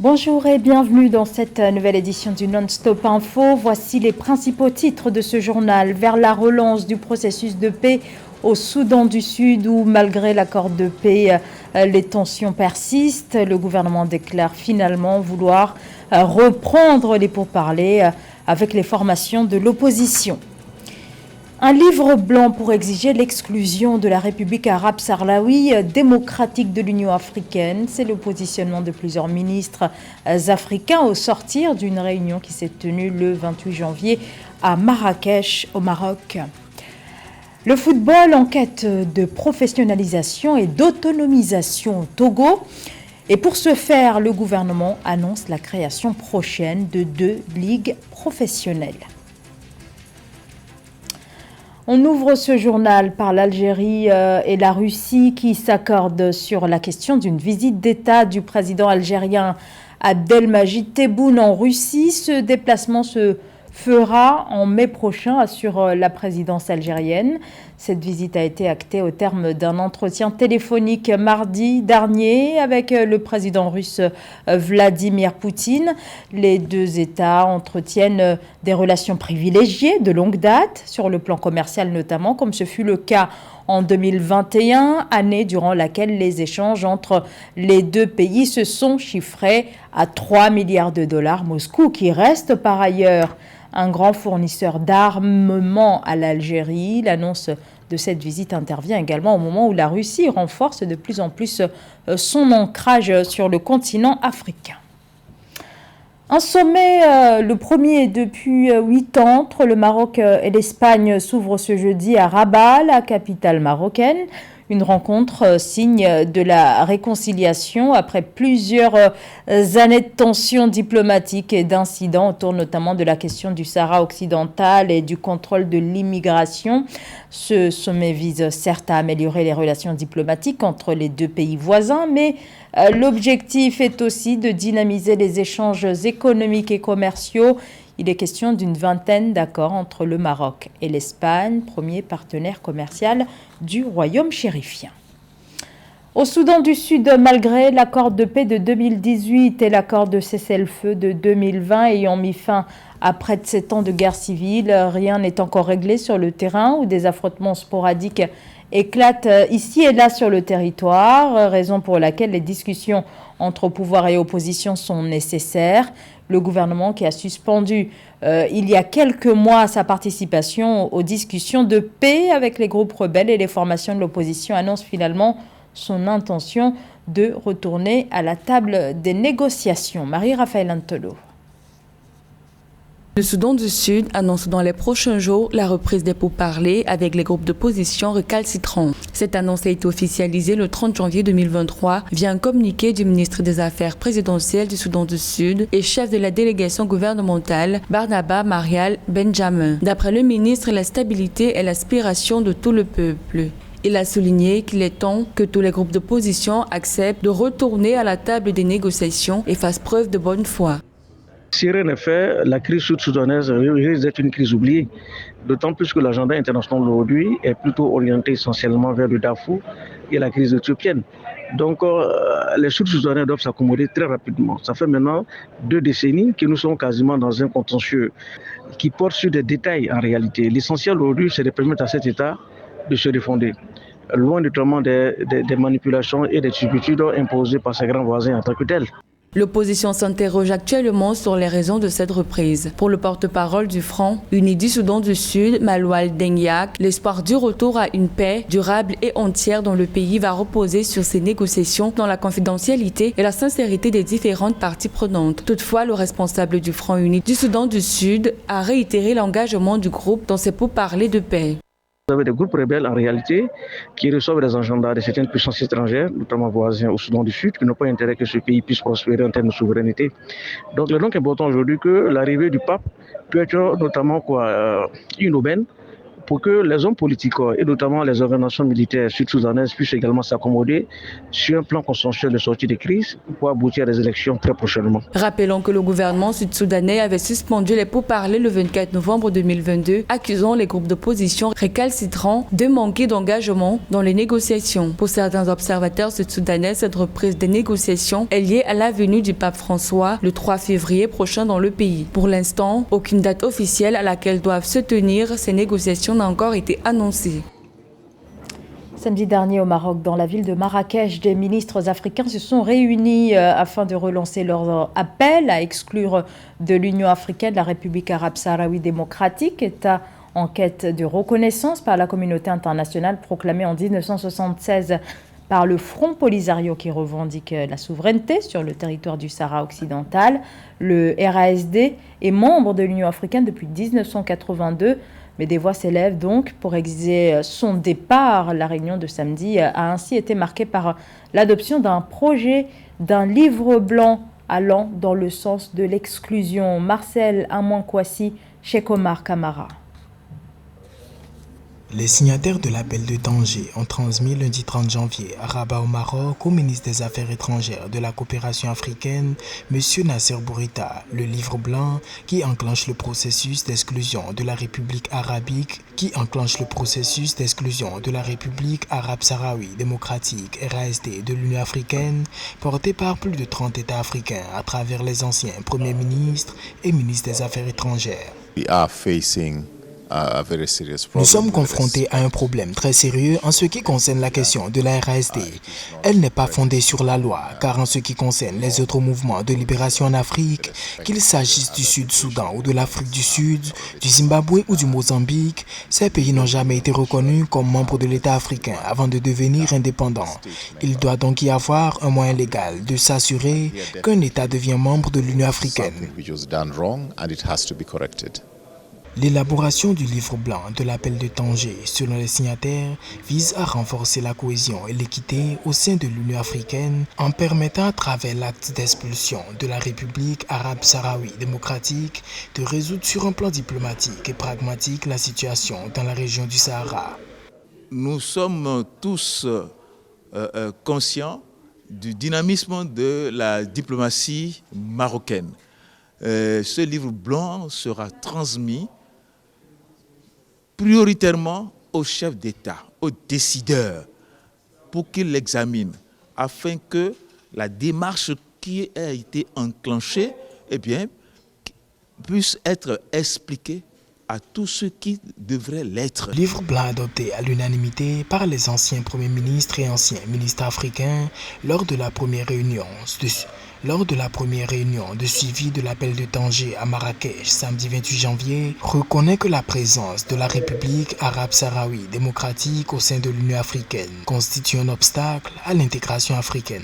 Bonjour et bienvenue dans cette nouvelle édition du Non-Stop Info. Voici les principaux titres de ce journal. Vers la relance du processus de paix au Soudan du Sud où, malgré l'accord de paix, les tensions persistent. Le gouvernement déclare finalement vouloir reprendre les pourparlers avec les formations de l'opposition. Un livre blanc pour exiger l'exclusion de la République arabe sahraoui démocratique de l'Union africaine. C'est le positionnement de plusieurs ministres africains au sortir d'une réunion qui s'est tenue le 28 janvier à Marrakech, au Maroc. Le football en quête de professionnalisation et d'autonomisation au Togo. Et pour ce faire, le gouvernement annonce la création prochaine de 2 ligues professionnelles. On ouvre ce journal par l'Algérie et la Russie qui s'accordent sur la question d'une visite d'État du président algérien Abdelmajid Tebboune en Russie. Ce déplacement se fera en mai prochain, assure la présidence algérienne. Cette visite a été actée au terme d'un entretien téléphonique mardi dernier avec le président russe Vladimir Poutine. Les 2 États entretiennent des relations privilégiées de longue date, sur le plan commercial notamment, comme ce fut le cas en 2021, année durant laquelle les échanges entre les 2 pays se sont chiffrés à 3 milliards de dollars. Moscou, qui reste par ailleurs un grand fournisseur d'armement à l'Algérie. L'annonce de cette visite intervient également au moment où la Russie renforce de plus en plus son ancrage sur le continent africain. Un sommet, le premier depuis 8 ans, entre le Maroc et l'Espagne s'ouvre ce jeudi à Rabat, la capitale marocaine. Une rencontre signe de la réconciliation après plusieurs années de tensions diplomatiques et d'incidents autour notamment de la question du Sahara occidental et du contrôle de l'immigration. Ce sommet vise certes à améliorer les relations diplomatiques entre les 2 pays voisins, mais l'objectif est aussi de dynamiser les échanges économiques et commerciaux. Il est question d'une vingtaine d'accords entre le Maroc et l'Espagne, premier partenaire commercial du royaume chérifien. Au Soudan du Sud, malgré l'accord de paix de 2018 et l'accord de cessez-le-feu de 2020 ayant mis fin à près de 7 ans de guerre civile, rien n'est encore réglé sur le terrain où des affrontements sporadiques éclatent ici et là sur le territoire, raison pour laquelle les discussions entre pouvoir et opposition sont nécessaires. Le gouvernement qui a suspendu il y a quelques mois sa participation aux discussions de paix avec les groupes rebelles et les formations de l'opposition annonce finalement son intention de retourner à la table des négociations. Marie-Raphaël Antolo. Le Soudan du Sud annonce dans les prochains jours la reprise des pourparlers avec les groupes d'opposition récalcitrants. Cette annonce a été officialisée le 30 janvier 2023 via un communiqué du ministre des Affaires présidentielles du Soudan du Sud et chef de la délégation gouvernementale, Barnaba Marial Benjamin. D'après le ministre, la stabilité est l'aspiration de tout le peuple. Il a souligné qu'il est temps que tous les groupes d'opposition acceptent de retourner à la table des négociations et fassent preuve de bonne foi. Si rien n'est fait, la crise sud-soudanaise risque d'être une crise oubliée, d'autant plus que l'agenda international aujourd'hui est plutôt orienté essentiellement vers le Darfour et la crise éthiopienne. Donc les Sud-Soudanais doivent s'accommoder très rapidement. Ça fait maintenant 2 décennies que nous sommes quasiment dans un contentieux qui porte sur des détails en réalité. L'essentiel aujourd'hui, c'est de permettre à cet État de se refonder, loin notamment des manipulations et des turpitudes imposées par ses grands voisins en tant que tels. L'opposition s'interroge actuellement sur les raisons de cette reprise. Pour le porte-parole du Front uni du Soudan du Sud, Maloual Denyak, l'espoir du retour à une paix durable et entière dans le pays va reposer sur ces négociations dans la confidentialité et la sincérité des différentes parties prenantes. Toutefois, le responsable du Front uni du Soudan du Sud a réitéré l'engagement du groupe dans ses pourparlers de paix. Vous avez des groupes rebelles en réalité qui reçoivent des agendas de certaines puissances étrangères, notamment voisins au Soudan du Sud, qui n'ont pas intérêt que ce pays puisse prospérer en termes de souveraineté. Donc il est donc important aujourd'hui que l'arrivée du pape peut être notamment une aubaine pour que les hommes politiques et notamment les organisations militaires sud-soudanaises puissent également s'accommoder sur un plan consensuel de sortie de crise pour aboutir à des élections très prochainement. Rappelons que le gouvernement sud-soudanais avait suspendu les pourparlers le 24 novembre 2022, accusant les groupes d'opposition récalcitrants de manquer d'engagement dans les négociations. Pour certains observateurs sud-soudanais, cette reprise des négociations est liée à la venue du pape François le 3 février prochain dans le pays. Pour l'instant, aucune date officielle à laquelle doivent se tenir ces négociations n'a encore été annoncée. Samedi dernier au Maroc, dans la ville de Marrakech, des ministres africains se sont réunis afin de relancer leur appel à exclure de l'Union africaine la République arabe sahraoui démocratique, État en quête de reconnaissance par la communauté internationale proclamée en 1976 par le Front Polisario qui revendique la souveraineté sur le territoire du Sahara occidental. Le RASD est membre de l'Union africaine depuis 1982. Mais des voix s'élèvent donc pour exiger son départ. La réunion de samedi a ainsi été marquée par l'adoption d'un projet d'un livre blanc allant dans le sens de l'exclusion. Marcel Amouankwasi, Cheikh Omar Kamara. Les signataires de l'appel de Tanger ont transmis lundi 30 janvier à Rabat au Maroc au ministre des Affaires étrangères de la coopération africaine, M. Nasser Bourita, le livre blanc qui enclenche le processus d'exclusion de la République arabique arabe sahraoui démocratique RASD de l'Union africaine, porté par plus de 30 États africains à travers les anciens premiers ministres et ministres des Affaires étrangères. Nous sommes confrontés à un problème très sérieux en ce qui concerne la question de la RASD. Elle n'est pas fondée sur la loi, car en ce qui concerne les autres mouvements de libération en Afrique, qu'il s'agisse du Sud-Soudan ou de l'Afrique du Sud, du Zimbabwe ou du Mozambique, ces pays n'ont jamais été reconnus comme membres de l'État africain avant de devenir indépendants. Il doit donc y avoir un moyen légal de s'assurer qu'un État devient membre de l'Union africaine. L'élaboration du livre blanc de l'appel de Tanger, selon les signataires, vise à renforcer la cohésion et l'équité au sein de l'Union africaine en permettant à travers l'acte d'expulsion de la République arabe sahraoui démocratique de résoudre sur un plan diplomatique et pragmatique la situation dans la région du Sahara. Nous sommes tous conscients du dynamisme de la diplomatie marocaine. Ce livre blanc sera transmis prioritairement aux chefs d'État, aux décideurs, pour qu'ils l'examinent, afin que la démarche qui a été enclenchée puisse être expliquée à tous ceux qui devraient l'être. Livre blanc adopté à l'unanimité par les anciens premiers ministres et anciens ministres africains lors de la première réunion de suivi de l'appel de Tanger à Marrakech samedi 28 janvier, reconnaît que la présence de la République arabe sahraoui démocratique au sein de l'Union africaine constitue un obstacle à l'intégration africaine.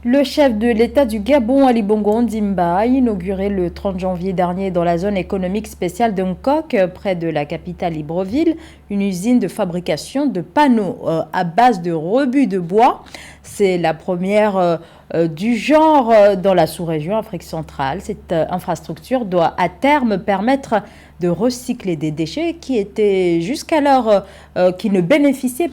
Le chef de l'État du Gabon, Ali Bongo Ondimba, a inauguré le 30 janvier dernier dans la zone économique spéciale de Nkok, près de la capitale Libreville, une usine de fabrication de panneaux à base de rebut de bois. C'est la première du genre dans la sous-région Afrique centrale. Cette infrastructure doit à terme permettre de recycler des déchets qui étaient jusqu'alors, qui ne bénéficiaient,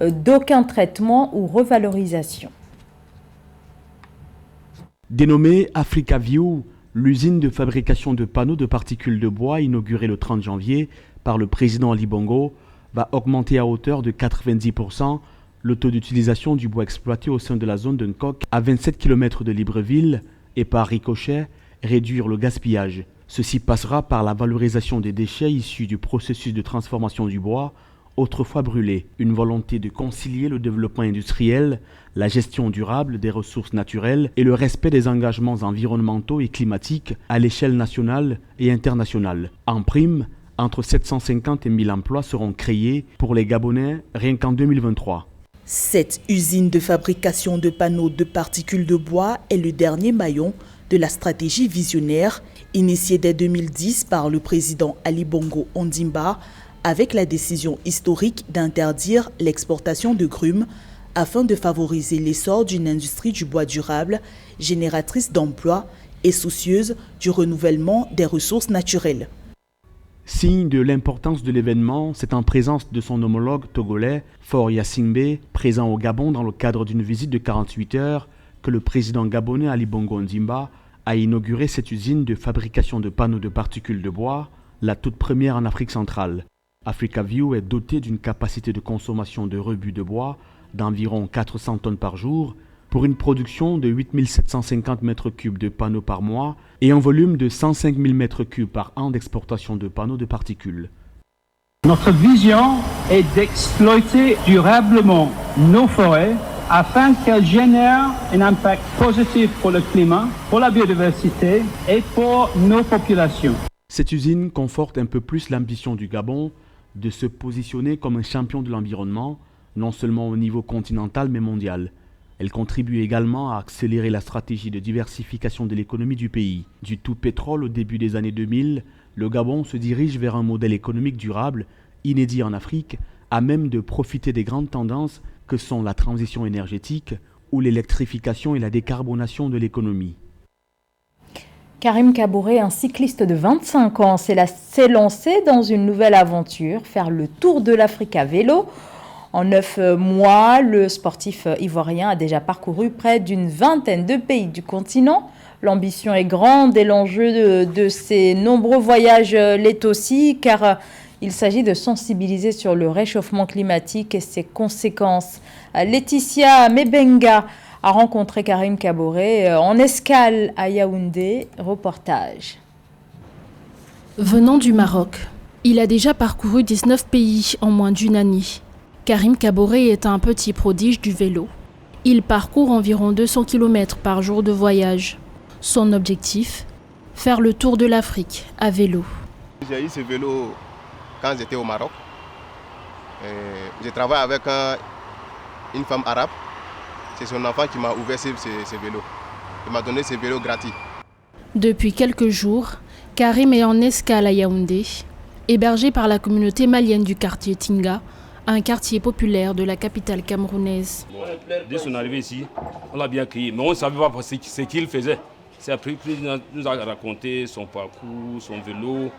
d'aucun traitement ou revalorisation. Dénommée Africa View, l'usine de fabrication de panneaux de particules de bois inaugurée le 30 janvier par le président Ali Bongo va augmenter à hauteur de 90% le taux d'utilisation du bois exploité au sein de la zone de Nkok à 27 km de Libreville et par ricochet réduire le gaspillage. Ceci passera par la valorisation des déchets issus du processus de transformation du bois autrefois brûlé, une volonté de concilier le développement industriel, la gestion durable des ressources naturelles et le respect des engagements environnementaux et climatiques à l'échelle nationale et internationale. En prime, entre 750 et 1000 emplois seront créés pour les Gabonais rien qu'en 2023. Cette usine de fabrication de panneaux de particules de bois est le dernier maillon de la stratégie visionnaire initiée dès 2010 par le président Ali Bongo Ondimba, avec la décision historique d'interdire l'exportation de grumes afin de favoriser l'essor d'une industrie du bois durable, génératrice d'emplois et soucieuse du renouvellement des ressources naturelles. Signe de l'importance de l'événement, c'est en présence de son homologue togolais, Faure Gnassingbé, présent au Gabon dans le cadre d'une visite de 48 heures, que le président gabonais Ali Bongo Ondimba a inauguré cette usine de fabrication de panneaux de particules de bois, la toute première en Afrique centrale. AfricaView est dotée d'une capacité de consommation de rebut de bois d'environ 400 tonnes par jour, pour une production de 8 750 m3 de panneaux par mois et un volume de 105 000 m3 par an d'exportation de panneaux de particules. Notre vision est d'exploiter durablement nos forêts afin qu'elles génèrent un impact positif pour le climat, pour la biodiversité et pour nos populations. Cette usine conforte un peu plus l'ambition du Gabon de se positionner comme un champion de l'environnement, non seulement au niveau continental mais mondial. Elle contribue également à accélérer la stratégie de diversification de l'économie du pays. Du tout pétrole au début des années 2000, le Gabon se dirige vers un modèle économique durable, inédit en Afrique, à même de profiter des grandes tendances que sont la transition énergétique ou l'électrification et la décarbonation de l'économie. Karim Kabouré, un cycliste de 25 ans, s'est lancé dans une nouvelle aventure, faire le tour de l'Afrique à vélo. En 9 mois, le sportif ivoirien a déjà parcouru près d'une vingtaine de pays du continent. L'ambition est grande et l'enjeu de ces nombreux voyages l'est aussi, car il s'agit de sensibiliser sur le réchauffement climatique et ses conséquences. Laetitia Mebenga a rencontré Karim Kabouré en escale à Yaoundé. Reportage. Venant du Maroc, il a déjà parcouru 19 pays en moins d'une année. Karim Kabouré est un petit prodige du vélo. Il parcourt environ 200 km par jour de voyage. Son objectif, faire le tour de l'Afrique à vélo. J'ai eu ce vélo quand j'étais au Maroc. Je travaille avec une femme arabe. C'est son enfant qui m'a ouvert ce vélo. Il m'a donné ce vélo gratuit. Depuis quelques jours, Karim est en escale à Yaoundé, hébergé par la communauté malienne du quartier Tinga, un quartier populaire de la capitale camerounaise. Dès son arrivée ici, on l'a bien accueilli, mais on ne savait pas ce qu'il faisait. C'est après qu'il nous a raconté son parcours, son vélo,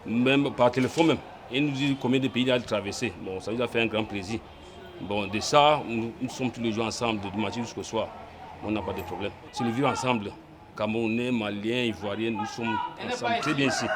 même par téléphone même. Il nous dit combien de pays il a traversé. Bon, ça nous a fait un grand plaisir. Bon, de ça, nous sommes tous les jours ensemble, de matin jusqu'au soir. On n'a pas de problème. C'est le vivre ensemble. Camerounais, Maliens, Ivoiriens, nous sommes ensemble très bien ici.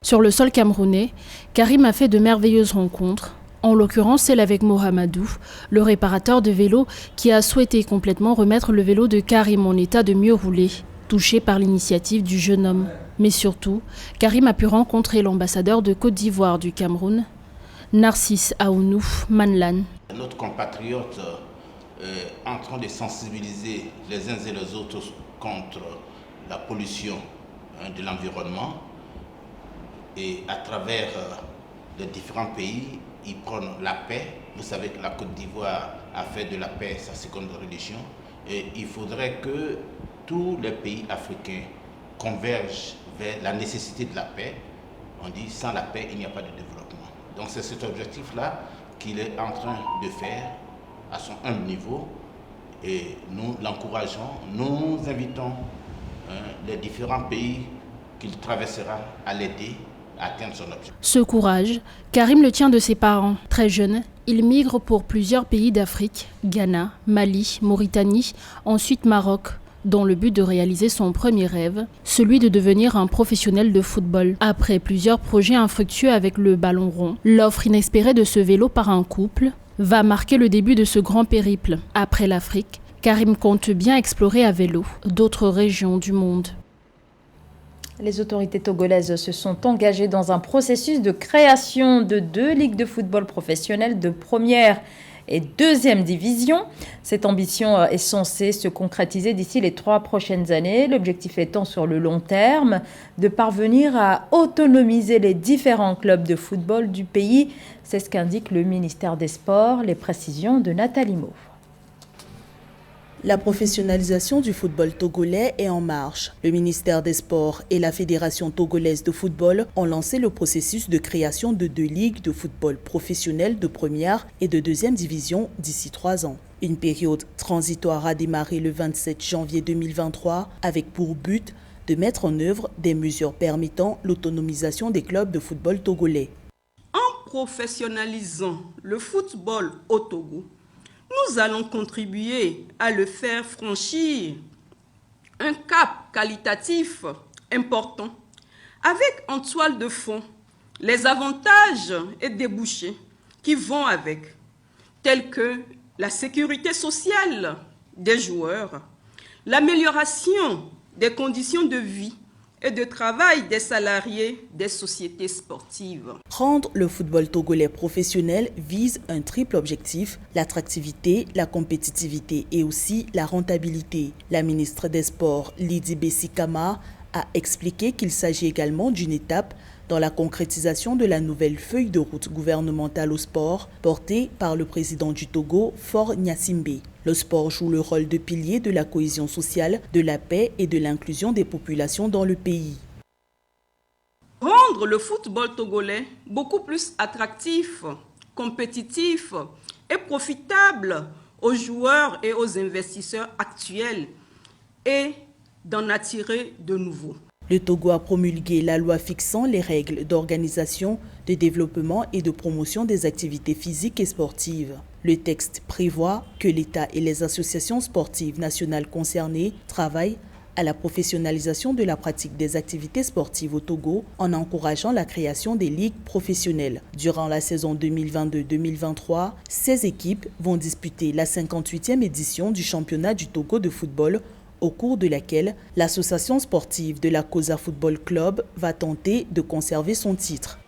Sur le sol camerounais, Karim a fait de merveilleuses rencontres. En l'occurrence, celle avec Mohamedou, le réparateur de vélo qui a souhaité complètement remettre le vélo de Karim en état de mieux rouler, touché par l'initiative du jeune homme. Mais surtout, Karim a pu rencontrer l'ambassadeur de Côte d'Ivoire du Cameroun, Narcisse Aounou Manlan. Notre compatriote est en train de sensibiliser les uns et les autres contre la pollution de l'environnement et à travers les différents pays, ils prennent la paix. Vous savez que la Côte d'Ivoire a fait de la paix sa seconde religion et il faudrait que tous les pays africains convergent vers la nécessité de la paix. On dit sans la paix, il n'y a pas de développement. Donc c'est cet objectif-là qu'il est en train de faire à son humble niveau et nous l'encourageons, nous invitons les différents pays qu'il traversera à l'aider à atteindre son objectif. Ce courage, Karim le tient de ses parents. Très jeune, il migre pour plusieurs pays d'Afrique, Ghana, Mali, Mauritanie, ensuite Maroc, dans le but de réaliser son premier rêve, celui de devenir un professionnel de football. Après plusieurs projets infructueux avec le ballon rond, l'offre inespérée de ce vélo par un couple va marquer le début de ce grand périple. Après l'Afrique, Karim compte bien explorer à vélo d'autres régions du monde. Les autorités togolaises se sont engagées dans un processus de création de 2 ligues de football professionnelles de première et deuxième division. Cette ambition est censée se concrétiser d'ici les 3 prochaines années. L'objectif étant sur le long terme de parvenir à autonomiser les différents clubs de football du pays. C'est ce qu'indique le ministère des Sports. Les précisions de Nathalie Mauve. La professionnalisation du football togolais est en marche. Le ministère des Sports et la Fédération togolaise de football ont lancé le processus de création de 2 ligues de football professionnel de première et de deuxième division d'ici 3 ans. Une période transitoire a démarré le 27 janvier 2023 avec pour but de mettre en œuvre des mesures permettant l'autonomisation des clubs de football togolais. En professionnalisant le football au Togo, nous allons contribuer à le faire franchir un cap qualitatif important, avec en toile de fond les avantages et débouchés qui vont avec, tels que la sécurité sociale des joueurs, l'amélioration des conditions de vie et de travail des salariés des sociétés sportives. Rendre le football togolais professionnel vise un triple objectif, l'attractivité, la compétitivité et aussi la rentabilité. La ministre des Sports, Lydie Bessikama, a expliqué qu'il s'agit également d'une étape dans la concrétisation de la nouvelle feuille de route gouvernementale au sport portée par le président du Togo, Faure Gnassingbé. Le sport joue le rôle de pilier de la cohésion sociale, de la paix et de l'inclusion des populations dans le pays. Rendre le football togolais beaucoup plus attractif, compétitif et profitable aux joueurs et aux investisseurs actuels et d'en attirer de nouveaux. Le Togo a promulgué la loi fixant les règles d'organisation, de développement et de promotion des activités physiques et sportives. Le texte prévoit que l'État et les associations sportives nationales concernées travaillent à la professionnalisation de la pratique des activités sportives au Togo en encourageant la création des ligues professionnelles. Durant la saison 2022-2023, 16 équipes vont disputer la 58e édition du championnat du Togo de football, au cours de laquelle l'association sportive de la Kosa Football Club va tenter de conserver son titre.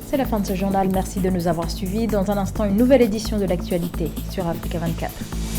C'est la fin de ce journal. Merci de nous avoir suivis. Dans un instant, une nouvelle édition de l'actualité sur Africa 24.